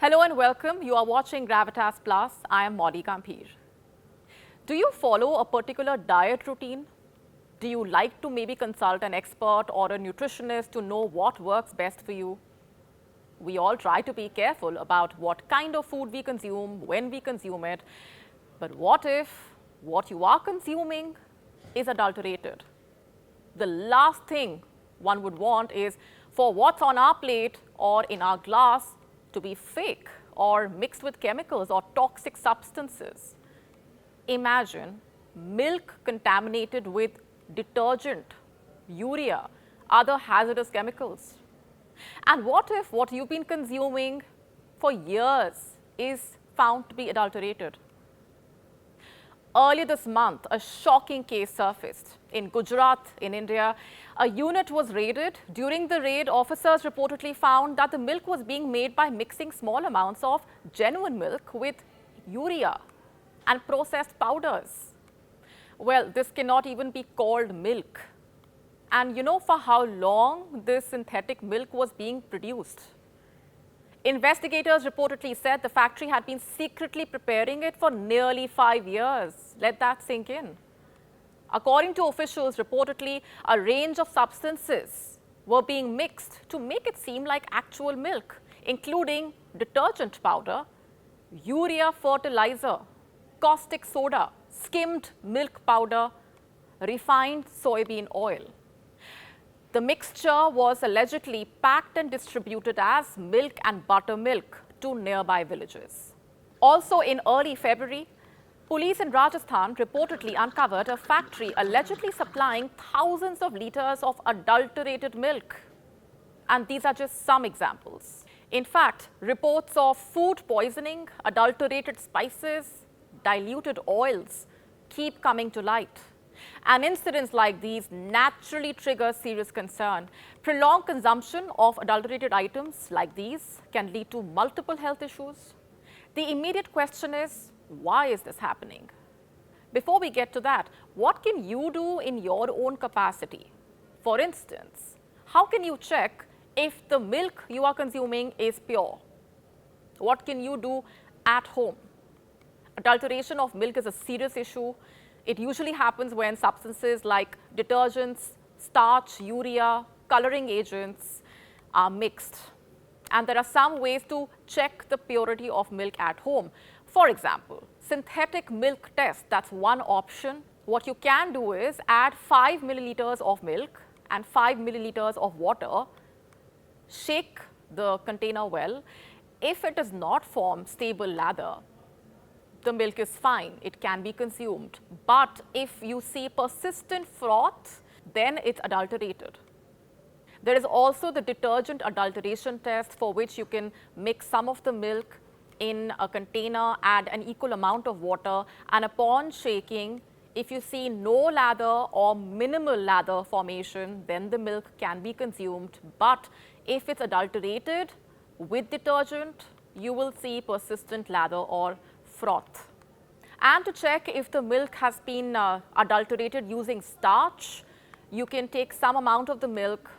Hello and welcome. You are watching Gravitas Plus. I am Modi Gambhir. Do you follow a particular diet routine? Do you like to maybe consult an expert or a nutritionist to know what works best for you? We all try to be careful about what kind of food we consume, when we consume it. But what if what you are consuming is adulterated? The last thing one would want is for what's on our plate or in our glass to be fake or mixed with chemicals or toxic substances. Imagine milk contaminated with detergent, urea, other hazardous chemicals. And what if what you've been consuming for years is found to be adulterated? Earlier this month, a shocking case surfaced. In Gujarat, in India, a unit was raided. During the raid, officers reportedly found that the milk was being made by mixing small amounts of genuine milk with urea and processed powders. Well, this cannot even be called milk. And you know for how long this synthetic milk was being produced? Investigators reportedly said the factory had been secretly preparing it for nearly 5 years. Let that sink in. According to officials, reportedly, a range of substances were being mixed to make it seem like actual milk, including detergent powder, urea fertilizer, caustic soda, skimmed milk powder, refined soybean oil. The mixture was allegedly packed and distributed as milk and buttermilk to nearby villages. Also in early February, police in Rajasthan reportedly uncovered a factory allegedly supplying thousands of liters of adulterated milk. And these are just some examples. In fact, reports of food poisoning, adulterated spices, diluted oils keep coming to light. And incidents like these naturally trigger serious concern. Prolonged consumption of adulterated items like these can lead to multiple health issues. The immediate question is, why is this happening? Before we get to that, what can you do in your own capacity? For instance, how can you check if the milk you are consuming is pure? What can you do at home? Adulteration of milk is a serious issue. It usually happens when substances like detergents, starch, urea, coloring agents are mixed. And there are some ways to check the purity of milk at home. For example, synthetic milk test, that's one option. What you can do is add 5 milliliters of milk and 5 milliliters of water, shake the container well. If it does not form stable lather, the milk is fine, it can be consumed. But if you see persistent froth, then it's adulterated. There is also the detergent adulteration test, for which you can mix some of the milk in a container, add an equal amount of water, and upon shaking, if you see no lather or minimal lather formation, then the milk can be consumed. But if it's adulterated with detergent, you will see persistent lather or froth. And to check if the milk has been adulterated using starch, you can take some amount of the milk,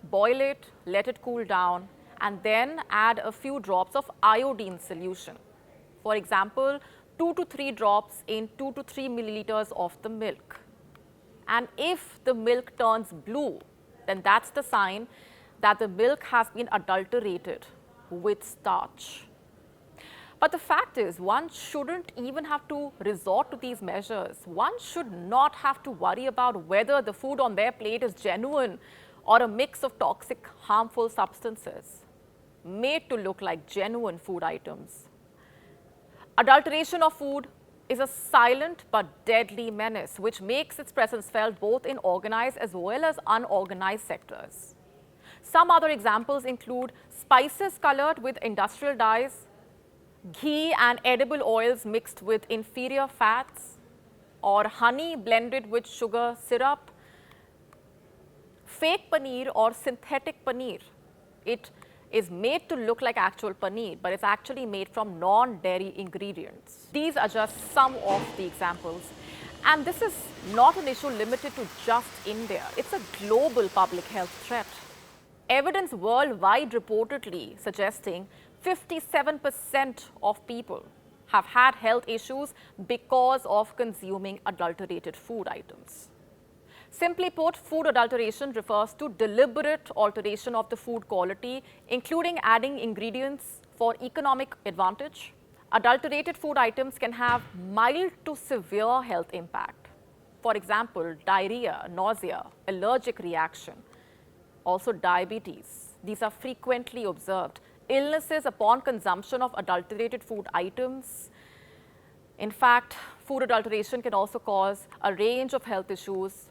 boil it, let it cool down, and then add a few drops of iodine solution. For example, 2 to 3 drops in 2 to 3 milliliters of the milk. And if the milk turns blue, then that's the sign that the milk has been adulterated with starch. But the fact is, one shouldn't even have to resort to these measures. One should not have to worry about whether the food on their plate is genuine or a mix of toxic, harmful substances made to look like genuine food items. Adulteration of food is a silent but deadly menace which makes its presence felt both in organized as well as unorganized sectors. Some other examples include spices colored with industrial dyes, ghee and edible oils mixed with inferior fats, or honey blended with sugar syrup, fake paneer or synthetic paneer. It is made to look like actual paneer, but it's actually made from non-dairy ingredients. These are just some of the examples. And this is not an issue limited to just India. It's a global public health threat. Evidence worldwide reportedly suggesting 57% of people have had health issues because of consuming adulterated food items. Simply put, food adulteration refers to deliberate alteration of the food quality, including adding ingredients for economic advantage. Adulterated food items can have mild to severe health impact. For example, diarrhea, nausea, allergic reaction, also diabetes. These are frequently observed. Illnesses upon consumption of adulterated food items. In fact, food adulteration can also cause a range of health issues.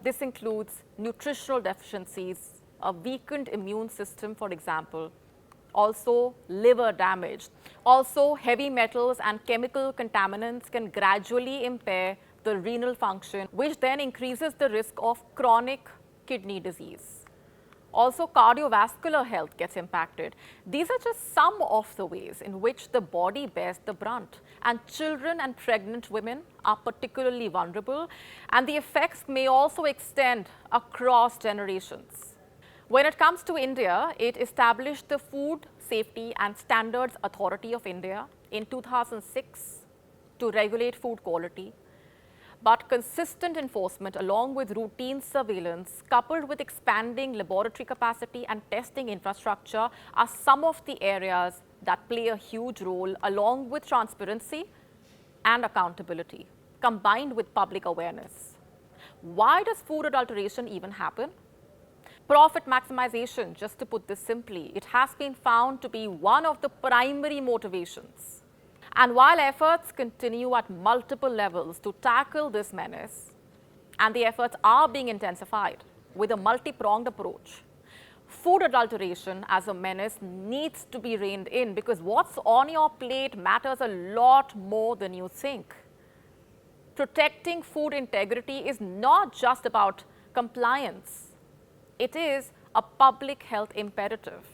This includes nutritional deficiencies, a weakened immune system, for example, also liver damage. Also, heavy metals and chemical contaminants can gradually impair the renal function, which then increases the risk of chronic kidney disease. Also, cardiovascular health gets impacted. These are just some of the ways in which the body bears the brunt. And children and pregnant women are particularly vulnerable, and the effects may also extend across generations. When it comes to India, it established the Food Safety and Standards Authority of India in 2006 to regulate food quality. But consistent enforcement along with routine surveillance coupled with expanding laboratory capacity and testing infrastructure are some of the areas that play a huge role, along with transparency and accountability combined with public awareness. Why does food adulteration even happen? Profit maximization, just to put this simply, it has been found to be one of the primary motivations. And while efforts continue at multiple levels to tackle this menace, and the efforts are being intensified with a multi-pronged approach, food adulteration as a menace needs to be reined in, because what's on your plate matters a lot more than you think. Protecting food integrity is not just about compliance. It is a public health imperative.